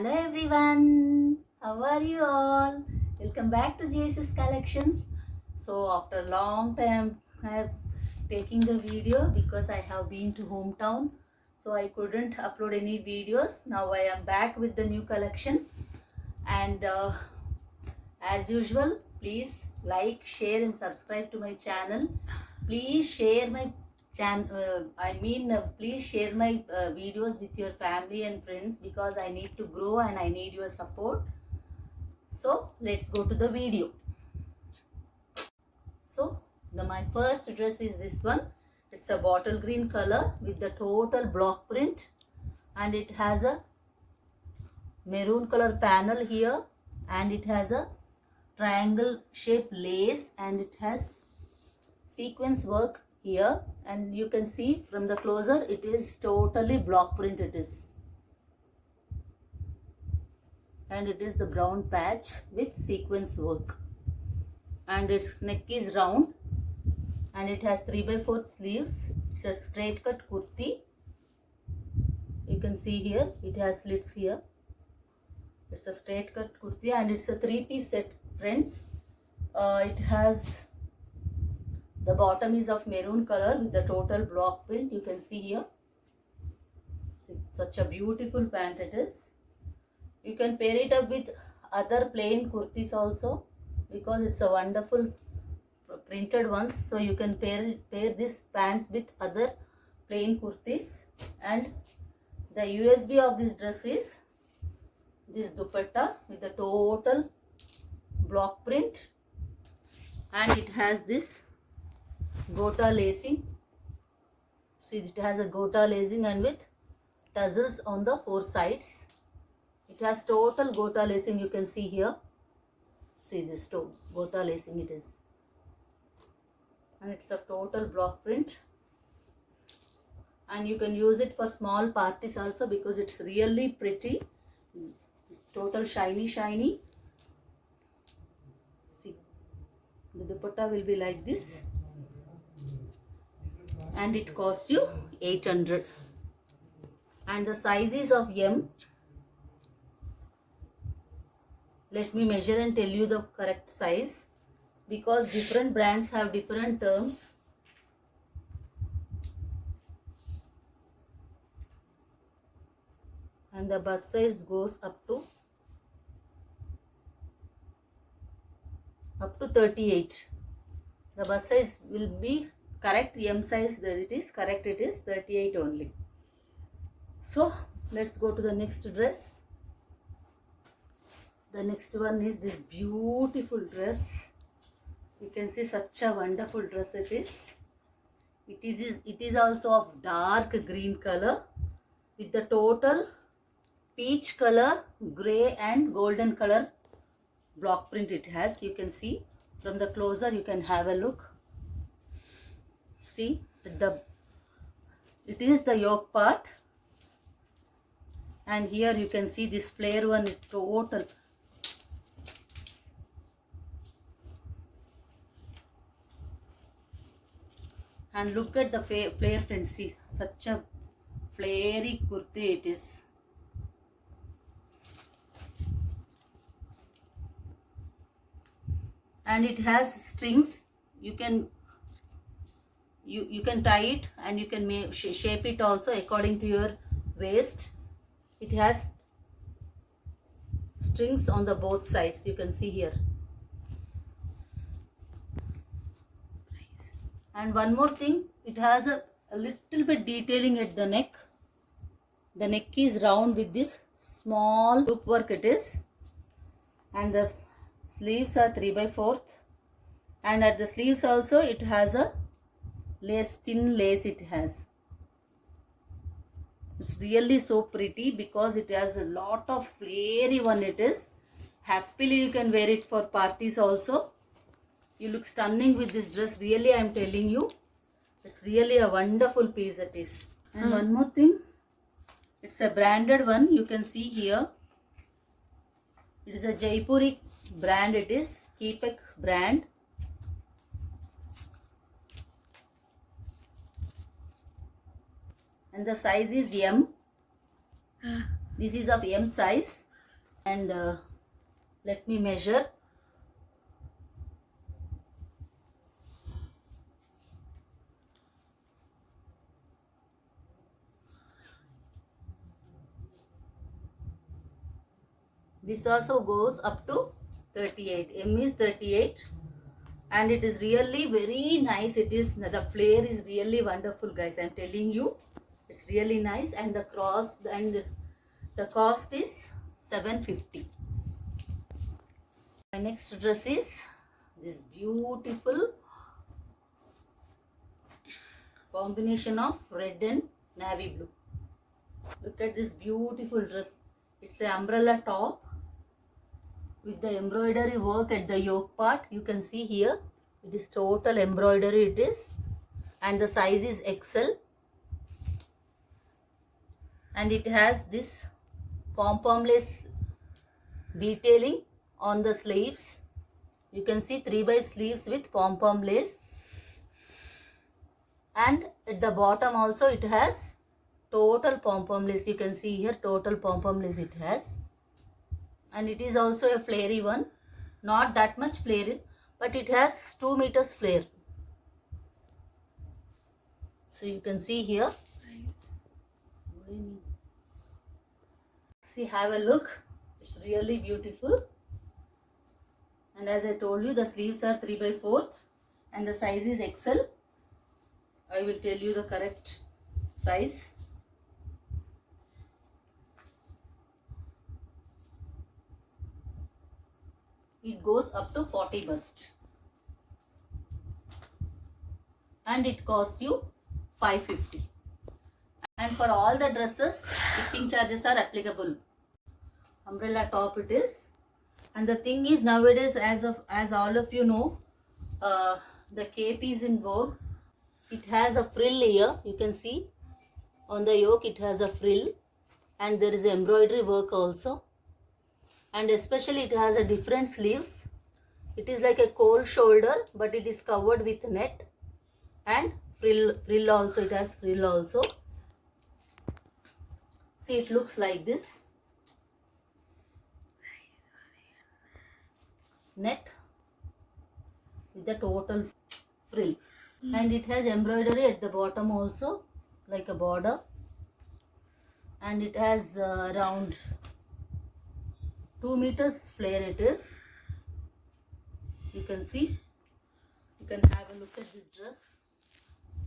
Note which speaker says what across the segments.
Speaker 1: Hello everyone, how are you all? Welcome back to JSS Collections. So after a long time I have taking the video because I have been to hometown, so I couldn't upload any videos. Now I am back with the new collection, and as usual, please like, share and subscribe to my channel. Please share my please share my videos with your family and friends because I need to grow and I need your support. So let's go to the video. So my first dress is this one. It's a bottle green color with the total block print, and it has a maroon color panel here, and it has a triangle shaped lace, and it has sequence work here, and you can see from the closer it is totally block print. It is, and it is the brown patch with sequence work, and its neck is round, and it has 3/4 sleeves. It's a straight cut kurti. You can see here it has slits here. It's a straight cut kurti, and it's a 3-piece set, friends. It has, the bottom is of maroon color with the total block print. You can see here. See, such a beautiful pant it is. You can pair it up with other plain kurtis also because it's a wonderful printed ones. So you can pair this pants with other plain kurtis. And the USB of this dress is this dupatta with the total block print, and it has this gota lacing. See, it has a gota lacing and with tassels on the 4 sides. It has total gota lacing. You can see here. See this gota lacing it is, and it's a total block print, and you can use it for small parties also because it's really pretty. Total shiny. See, the dupatta will be like this, and it costs you 800, and the size is of M. Let me measure and tell you the correct size because different brands have different terms. And the bust size goes up to 38. The bust size will be correct. M size, that it is correct, it is 38 only. So let's go to the next dress. The next one is this beautiful dress. You can see such a wonderful dress it is. It is also of dark green color with the total peach color, grey and golden color block print it has. You can see from the closer, you can have a look. See, it is the yoke part, and here you can see this flare one total. And look at the flare, friends. See, such a flary kurti it is. And it has strings. You can tie it, and you can shape it also according to your waist. It has strings on the both sides. You can see here. And one more thing, it has a little bit detailing at the neck. The neck is round with this small loop work it is, and the sleeves are 3/4, and at the sleeves also it has a lace, thin lace it has. It's really so pretty because it has a lot of flary one it is. Happily you can wear it for parties also. You look stunning with this dress. Really, I am telling you, it's really a wonderful piece it is. And one more thing, it's a branded one. You can see here. It is a Jaipuri brand. It is Keepek brand. And the size is M. This is of M size. And let me measure. This also goes up to 38. M is 38. And it is really very nice. It is, the flare is really wonderful, guys. I'm telling you, it's really nice. And the cross and the cost is 750. My next dress is this beautiful combination of red and navy blue. Look at this beautiful dress. It's an umbrella top with the embroidery work at the yoke part. You can see here, it is total embroidery it is, and the size is XL, and it has this pom-pom lace detailing on the sleeves. You can see 3x sleeves with pom-pom lace, and at the bottom also it has total pom-pom lace. You can see here total pom-pom lace it has, and it is also a flary one, not that much flary, but it has 2 meters flare. So you can see here, see, have a look, it's really beautiful. And as I told you, the sleeves are 3x4 and the size is XL. I will tell you the correct size. It goes up to 40 bust. And it costs you 550. And for all the dresses, shipping charges are applicable. Umbrella top it is. And the thing is, nowadays, as all of you know, the cape is in vogue. It has a frill here. You can see on the yoke it has a frill, and there is embroidery work also. And especially it has a different sleeves. It is like a cold shoulder, but it is covered with net and frill also. It has frill also. See, it looks like this. Net with the total frill, and it has embroidery at the bottom also, like a border, and it has around 2 meters flare it is. You can see, you can have a look at this dress.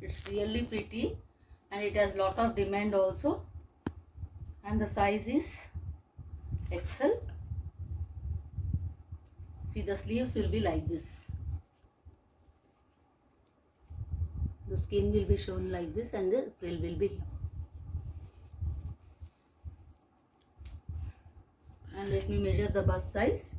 Speaker 1: It's really pretty, and it has lot of demand also, and the size is XL. See, the sleeves will be like this. The skin will be shown like this, and the frill will be here. And let me measure the bust size.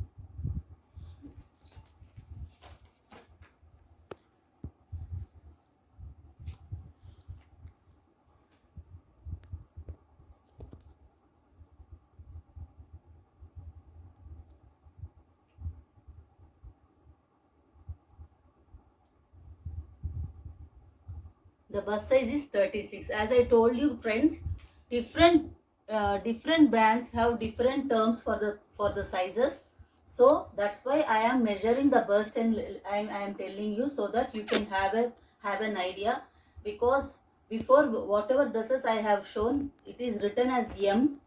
Speaker 1: The bust size is 36. As I told you, friends, different brands have different terms for the sizes. So that's why I am measuring the bust, and I am telling you so that you can have an idea. Because before, whatever dresses I have shown, it is written as M,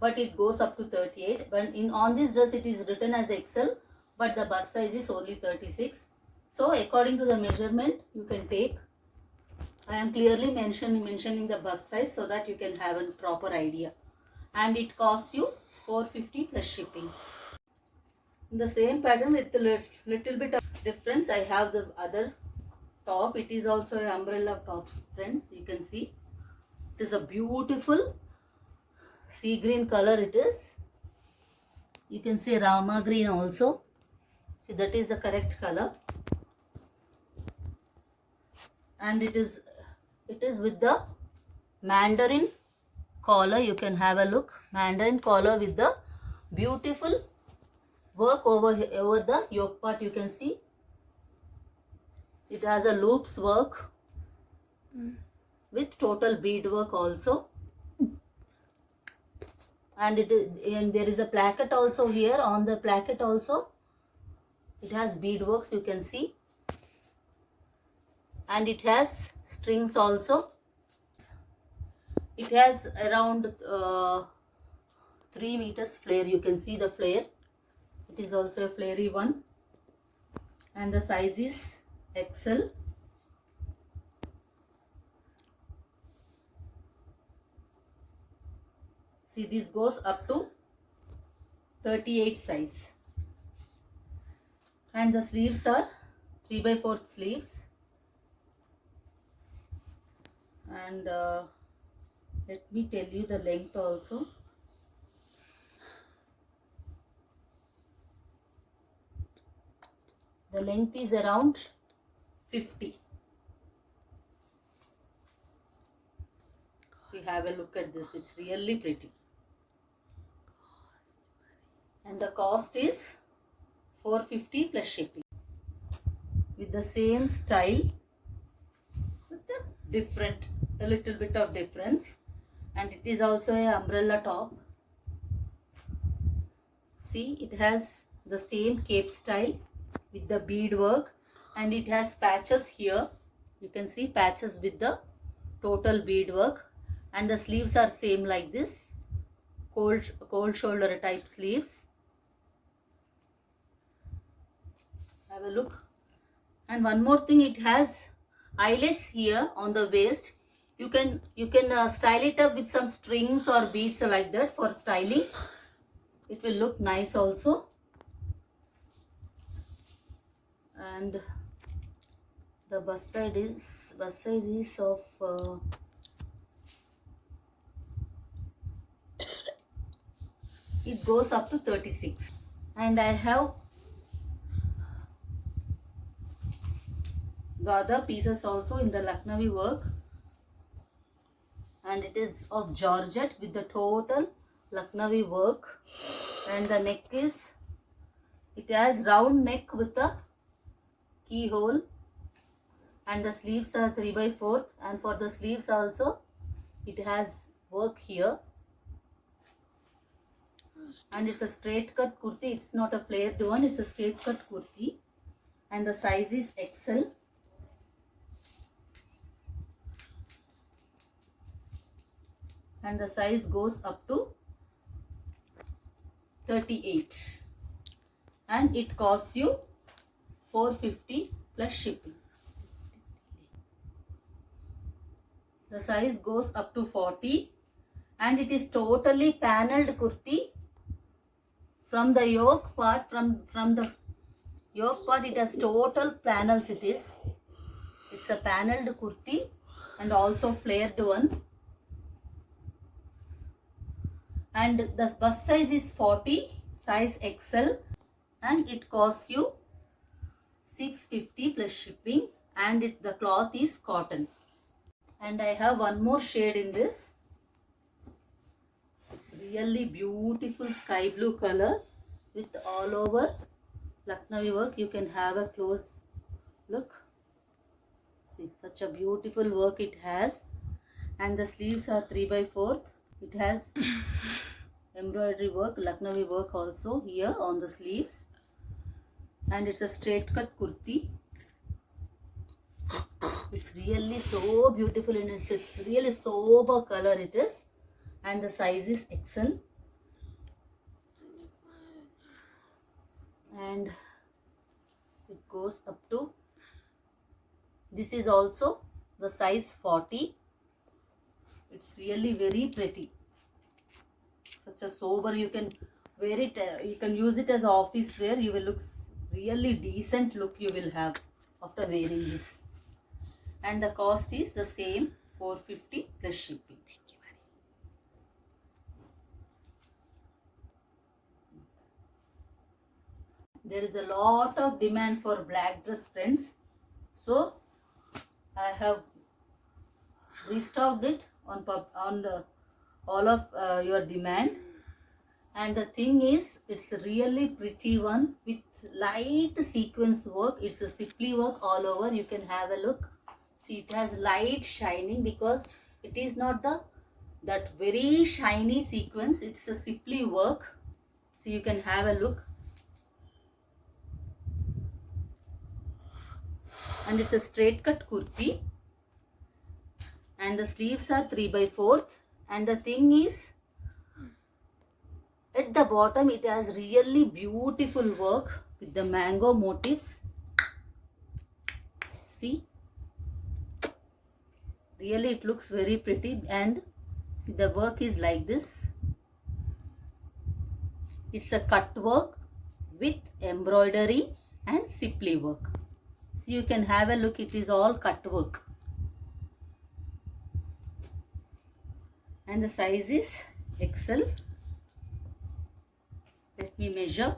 Speaker 1: but it goes up to 38. But on this dress it is written as XL, but the bust size is only 36. So according to the measurement you can take. I am clearly mentioning the bust size so that you can have a proper idea. And it costs you 450 plus shipping. In the same pattern with a little bit of difference, I have the other top. It is also an umbrella top, friends. You can see it is a beautiful sea green color it is. You can see Rama green also. See, that is the correct color. And it is with the mandarin collar. You can have a look. Mandarin collar with the beautiful work over the yoke part. You can see it has a loops work with total bead work also, and and there is a placket also here. On the placket also it has beadworks, you can see, and it has strings also. It has around 3 meters flare. You can see the flare. It is also a flary one, and the size is XL. See, this goes up to 38 size, and the sleeves are 3/4 sleeves, and let me tell you the length also. The length is around 50. See, have a look at this. It's really pretty. And the cost is 450 plus shipping. With the same style, with a little bit of difference. And it is also a umbrella top. See, it has the same cape style with the beadwork, and it has patches here. You can see patches with the total beadwork, and the sleeves are same like this, cold shoulder type sleeves. Have a look. And one more thing, it has eyelets here on the waist. You can style it up with some strings or beads like that for styling. It will look nice also. And the bust side is of it goes up to 36. And I have the other pieces also in the Lucknowi work, and it is of Georgette with the total Lucknowi work. And the neck is, it has round neck with a keyhole, and the sleeves are 3/4, and for the sleeves also it has work here, and it's a straight cut kurti. It's not a flared one, it's a straight cut kurti, and the size is XL. And the size goes up to 38, and it costs you 450 plus shipping. The size goes up to 40, and it is totally panelled kurti. From the yoke part, from the yoke part, it has total panels. It's a panelled kurti, and also flared one. And the bust size is 40, size XL, and it costs you 650 plus shipping, and the cloth is cotton. And I have one more shade in this. It's really beautiful sky blue color with all over Lucknowi work. You can have a close look. See, such a beautiful work it has, and the sleeves are 3/4. It has embroidery work, Lucknowi work also here on the sleeves, and it's a straight cut kurti. It's really so beautiful, and it's really sober color it is, and the size is XL. And it goes up to, this is also the size 40. It's really very pretty. Such a sober, you can wear it, you can use it as office wear. You will look really decent look you will have after wearing this. And the cost is the same, 450 plus shipping. Thank you very much. There is a lot of demand for black dress, friends. So I have restocked it on all of your demand. And the thing is, it's a really pretty one with light sequence work. It's a simply work all over. You can have a look. See, it has light shining because it is not the that very shiny sequence. It's a simply work, so you can have a look. And it's a straight cut kurti, and the sleeves are 3/4, and the thing is, at the bottom it has really beautiful work with the mango motifs. See, really it looks very pretty, and see the work is like this. It's a cut work with embroidery and simply work. So you can have a look, it is all cut work. And the size is XL. Let me measure.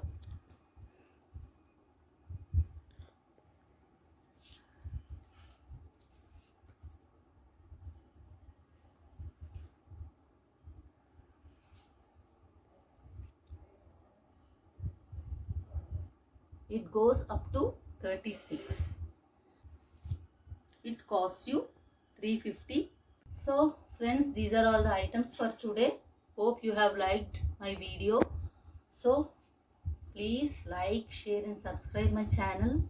Speaker 1: It goes up to 36. It costs you 350. So friends, these are all the items for today. Hope you have liked my video. So please like, share and subscribe my channel,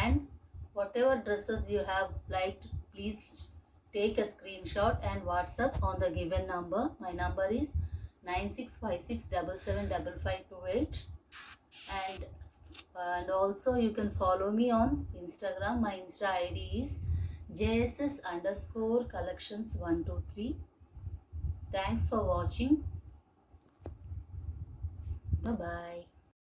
Speaker 1: and whatever dresses you have liked, please take a screenshot and WhatsApp on the given number. My number is 9656775528, and also you can follow me on Instagram. My Insta ID is JSS_collections123. Thanks for watching. Bye bye.